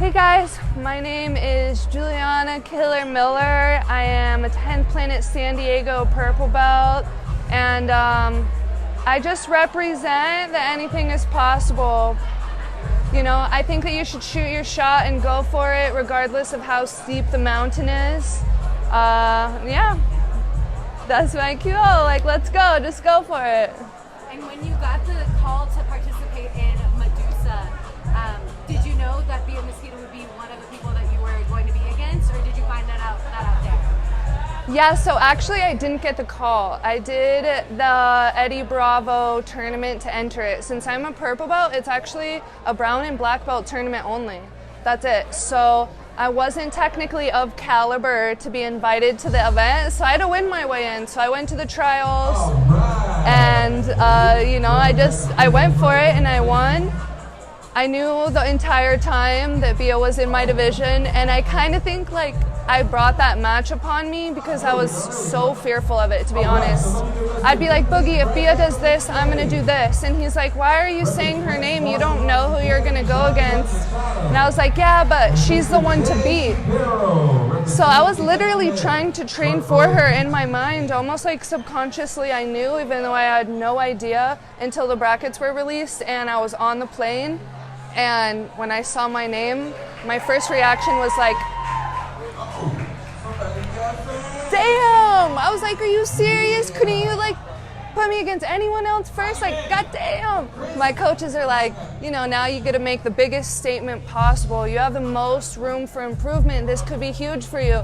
Hey guys, my name is Juliana Killer Miller. I am a 10th Planet San Diego purple belt, and I just represent that anything is possible. You know, I think that you should shoot your shot and go for it regardless of how steep the mountain is. Yeah, that's my cue. Like, let's go, just go for it. And when you got the call to participate in Medusa, did you know that Bia Mesquita would be one of the people that you were going to be against, or did you find that out there? Yeah, so actually I didn't get the call. I did the Eddie Bravo tournament to enter it. Since I'm a purple belt, it's actually a brown and black belt tournament only. That's it. So I wasn't technically of caliber to be invited to the event, so I had to win my way in. So I went to the trials, and you know, I went for it and I won. I knew the entire time that Bia was in my division, and I kind of think like I brought that match upon me because I was so fearful of it, to be honest. I'd be like, Boogie, if Bia does this, I'm gonna do this. And he's like, why are you saying her name? You don't know who you're gonna go against. And I was like, yeah, but she's the one to beat. So I was literally trying to train for her in my mind, almost like subconsciously I knew, even though I had no idea until the brackets were released and I was on the plane. And when I saw my name, my first reaction was like, damn! I was like, are you serious? Couldn't you like put me against anyone else first? Like, goddamn! My coaches are like, you know, now you get to make the biggest statement possible. You have the most room for improvement. This could be huge for you.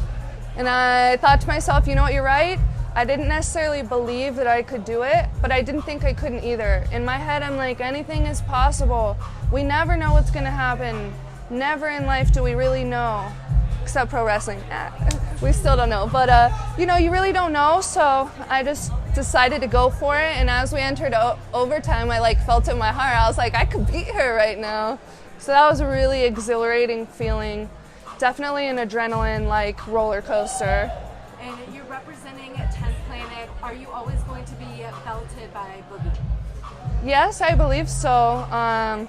And I thought to myself, you know what, you're right. I didn't necessarily believe that I could do it, but I didn't think I couldn't either. In my head, I'm like, anything is possible. We never know what's gonna happen. Never in life do we really know, except pro wrestling. We still don't know, but you know, you really don't know, so I just decided to go for it, and as we entered overtime, I like felt it in my heart. I was like, I could beat her right now. So that was a really exhilarating feeling. Definitely an adrenaline like roller coaster. And you're representing 10th Planet. Are you always going to be belted by Boogie? Yes, I believe so.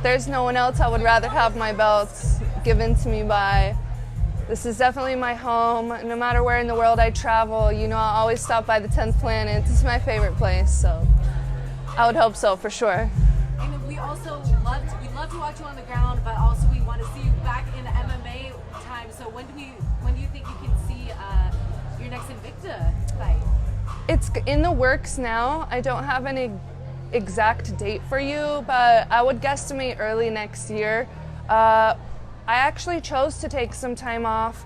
There's no one else I would rather have my belts given to me by. This is definitely my home. No matter where in the world I travel, you know, I'll always stop by the 10th Planet. It's my favorite place, so I would hope so for sure. And we also love to watch you on the ground, but also we want to see you back in MMA time. So when do you think you can see your next Invicta fight? It's in the works now. I don't have any exact date for you, but I would guesstimate early next year. I actually chose to take some time off.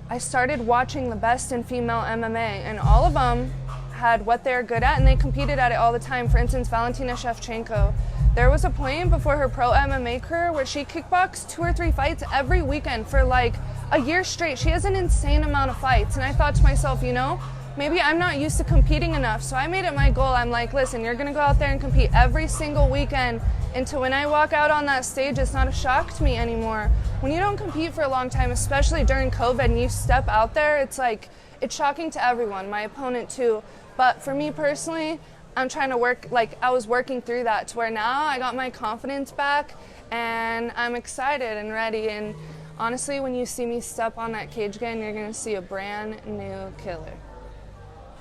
I started watching the best in female MMA, and all of them had what they're good at, and they competed at it all the time. For instance, Valentina Shevchenko. There was a point before her pro MMA career where she kickboxed 2 or 3 fights every weekend for like a year straight. She has an insane amount of fights, and I thought to myself, you know, maybe I'm not used to competing enough, so I made it my goal. I'm like, listen, you're gonna go out there and compete every single weekend until when I walk out on that stage, it's not a shock to me anymore. When you don't compete for a long time, especially during COVID, and you step out there, it's like, it's shocking to everyone, my opponent too. But for me personally, I'm trying to work, like I was working through that to where now I got my confidence back and I'm excited and ready. And honestly, when you see me step on that cage again, you're gonna see a brand new killer.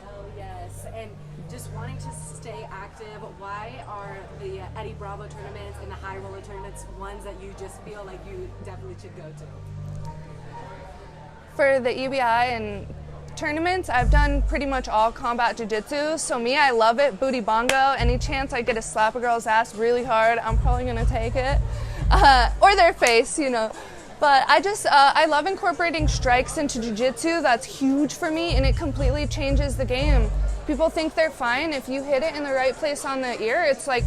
Oh yes, and just wanting to stay active, why are the Eddie Bravo tournaments and the High Roller tournaments ones that you just feel like you definitely should go to? For the EBI and tournaments, I've done pretty much all combat jiu-jitsu, so me, I love it. Booty bongo, any chance I get to slap a girl's ass really hard, I'm probably gonna take it. Or their face, you know. But I love incorporating strikes into jiu-jitsu. That's huge for me, and it completely changes the game. People think they're fine. If you hit it in the right place on the ear, it's like,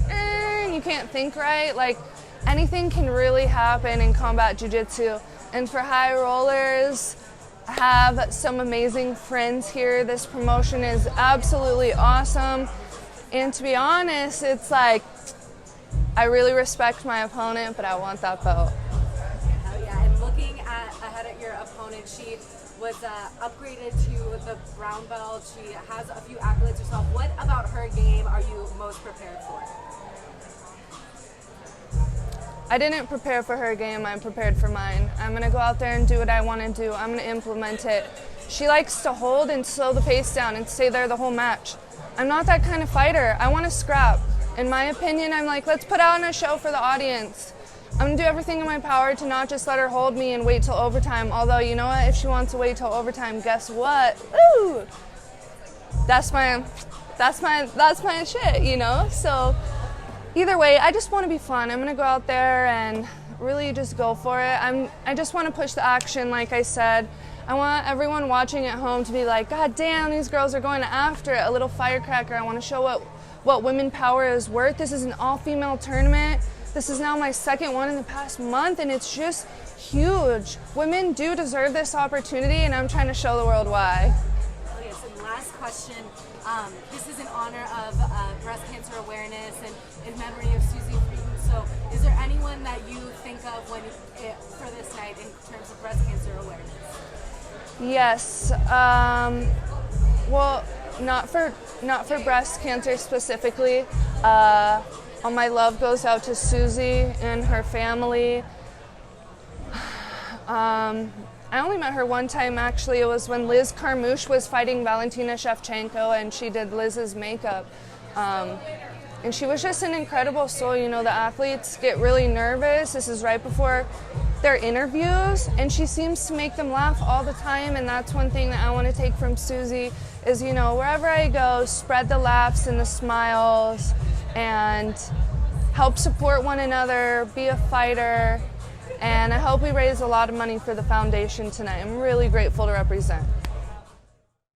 you can't think right. Like, anything can really happen in combat jiu-jitsu. And for High Rollerz, I have some amazing friends here. This promotion is absolutely awesome. And to be honest, it's like, I really respect my opponent, but I want that belt. Oh yeah, and looking ahead at your opponent, she was upgraded to the brown belt. She has a few accolades herself. What about her game are you most prepared for? I didn't prepare for her game, I prepared for mine. I'm gonna go out there and do what I wanna do. I'm gonna implement it. She likes to hold and slow the pace down and stay there the whole match. I'm not that kind of fighter. I wanna scrap. In my opinion, I'm like, let's put on a show for the audience. I'm gonna do everything in my power to not just let her hold me and wait till overtime. Although, you know what, if she wants to wait till overtime, guess what? Ooh! That's my shit, you know? So either way, I just want to be fun. I'm going to go out there and really just go for it. I just want to push the action, like I said. I want everyone watching at home to be like, God damn, these girls are going after it. A little firecracker. I want to show what women power is worth. This is an all-female tournament. This is now my second one in the past month, and it's just huge. Women do deserve this opportunity, and I'm trying to show the world why. Okay, so last question. This is in honor of breast cancer awareness and in memory of Susie Freeman. So is there anyone that you think of for this night in terms of breast cancer awareness? Yes. Well, not for breast cancer specifically. All my love goes out to Susie and her family. I only met her one time, actually. It was when Liz Carmouche was fighting Valentina Shevchenko, and she did Liz's makeup. And she was just an incredible soul. You know, the athletes get really nervous. This is right before their interviews, and she seems to make them laugh all the time. And that's one thing that I want to take from Susie is, you know, wherever I go, spread the laughs and the smiles and help support one another, be a fighter. And I hope we raise a lot of money for the foundation tonight. I'm really grateful to represent.